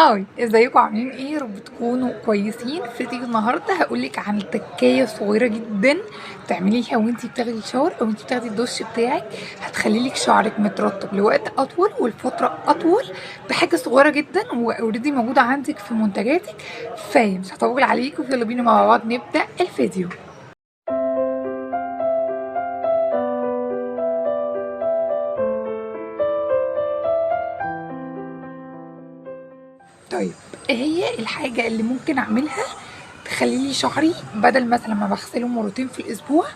هاي، ازيكم عاملين ايه؟ رب تكونوا كويسين. في فيديو النهارده هقولك عن تكايه صغيره جدا تعمليها وانتي بتاخدي شاور او انتي بتاخدي الدش بتاعك، هتخلي لك شعرك مترطب لوقت اطول والفتره اطول بحاجه صغيره جدا واوريدي موجوده عندك في منتجاتك. فمش هطول عليكم، يلا بينا مع بعض نبدا الفيديو. طيب، ايه هي الحاجة اللي ممكن اعملها تخلي لي شعري بدل مثلا ما بغسله مرتين في الاسبوع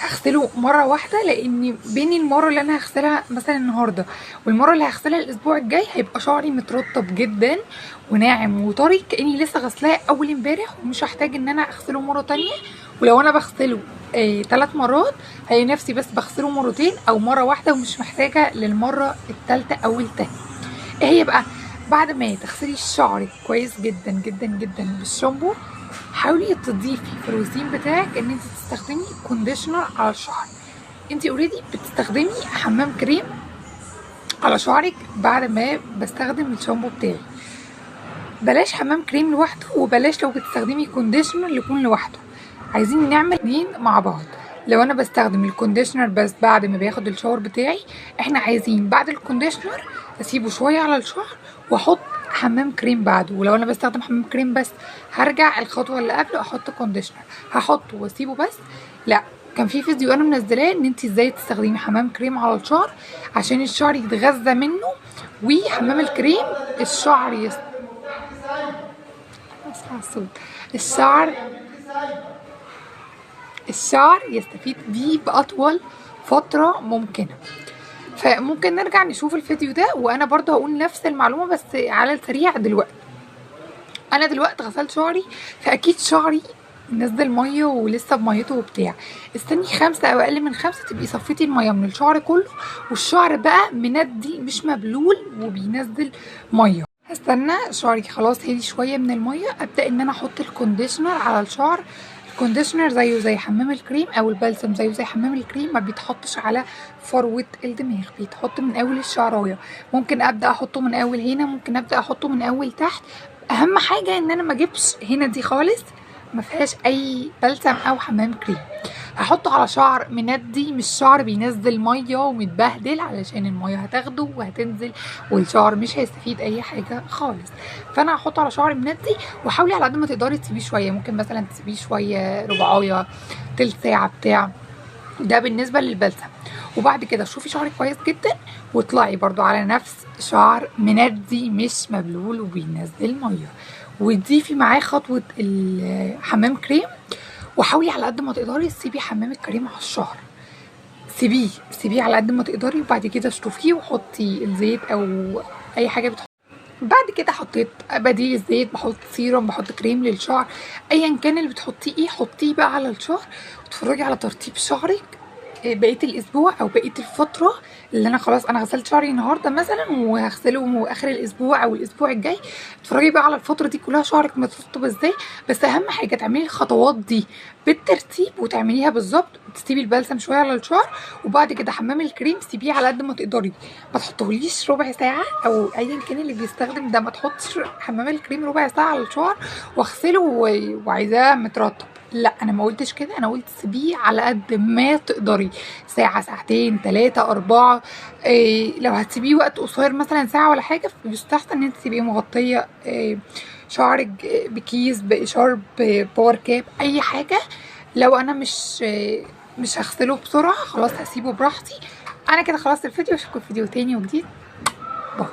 هغسله مرة واحدة؟ لان بين المرة اللي انا هغسلها مثلا النهاردة والمرة اللي هغسلها الاسبوع الجاي هيبقى شعري مترطب جدا وناعم وطري كأني لسه غسلاه اول امبارح، ومش هحتاج ان انا اغسله مرة تانية. ولو انا بغسله 3 مرات هلاقي نفسي بس بغسله مرتين او مرة واحدة ومش محتاجة للمرة التالتة او التانية. ايه هي بقى؟ بعد ما تغسلي شعرك كويس جدا جدا جدا بالشامبو، حاولي تضيفي في الروتين بتاعك ان انت تستخدمي كونديشنر على الشعر. انت اوريدي بتستخدمي حمام كريم على شعرك بعد ما بستخدم الشامبو بتاعي. بلاش حمام كريم لوحده، وبلاش لو بتستخدمي كونديشنر يكون لوحده. عايزين نعمل اتنين مع بعض. لو انا بستخدم الكونديشنر بس بعد ما باخد الشاور بتاعي، احنا عايزين بعد الكونديشنر اسيبه شويه على الشعر واحط حمام كريم بعده. ولو انا بستخدم حمام كريم بس هرجع الخطوه اللي قبل احط كونديشنر، هحطه واسيبه بس. لا، كان في فيديو انا منزلاه ان انت ازاي تستخدمي حمام كريم على الشعر عشان الشعر يتغذى منه، وحمام الكريم الشعر الصوت الشعر يستفيد بيه بأطول فترة ممكنة. فممكن نرجع نشوف الفيديو ده، وانا برضه هقول نفس المعلومة بس على السريع. دلوقتي انا غسلت شعري، فاكيد شعري نزل ميه ولسه بميته وبتاع. استني 5 او اقل من 5 تبقي صفيتي الميه من الشعر كله، والشعر بقى مندي مش مبلول وبينزل ميه. هستنى شعري خلاص هدي شويه من الميه، ابدا ان انا احط الكونديشنر على الشعر. الكونديشنر زيه زي حمام الكريم او البلسم زيه زي حمام الكريم، ما بيتحطش على فروه الدماغ، بيتحط من اول الشعرايه. ممكن ابدا احطه من اول هنا، ممكن ابدا احطه من اول تحت. اهم حاجه ان انا ما اجيبش هنا دي خالص ما فيهاش اي بلسم او حمام كريم. هحطه على شعر مندي، مش شعر بينزل ميه ومتبهدل، علشان الميه هتاخده وهتنزل والشعر مش هيستفيد اي حاجه خالص. فانا هحطه على شعر مندي، وحاولي على قد ما تقدري تسيبيه شويه، ممكن مثلا تسيبيه شويه ربعايه تلت ساعه بتاع. ده بالنسبه للبلسم. وبعد كده شوفي شعرك كويس جدا واطلعي برضو على نفس شعر مندي مش مبلول وبينزل ميه، وتضيفي معاه خطوه الحمام كريم. وحاولي على قد ما تقدري تسيبي حمام الكريم على الشعر، سيبيه على قد ما تقدري، وبعد كده اشطفيه وحطي الزيت او اي حاجه بعد كده حطيت بديل الزيت، بحط سيروم، بحط كريم للشعر، ايا كان اللي بتحطيه ايه حطيه بقى على الشعر. وتفرجي على ترطيب شعرك بقيه الاسبوع او بقيه الفتره اللي انا خلاص انا غسلت شعري النهارده مثلا وهغسله اخر الاسبوع او الاسبوع الجاي. اتفرجي بقى على الفتره دي كلها شعرك مترطب ازاي. بس اهم حاجه تعملي الخطوات دي بالترتيب وتعمليها بالظبط. تسيبي البلسم شويه على الشعر، وبعد كده حمام الكريم سيبيه على قد ما تقدري، ما تحطوليش ربع ساعه او ايا كان اللي بيستخدم ده، ما تحطش حمام الكريم ربع ساعه على الشعر واغسله وعايزاه مترطب. لا، انا ما قلتش كده، انا قلت سيبيه على قد ما تقدري، ساعه ساعتين 3 4. لو هتسيبيه وقت قصير مثلا ساعه ولا حاجه، فيستحسن ان انت تبقي مغطيه شعرك بكيس باشارب باور كاب اي حاجه. لو انا مش هغسله بسرعه خلاص هسيبه براحتي. انا كده خلاص الفيديو، اشوفكم في فيديو تاني وجديد. باي.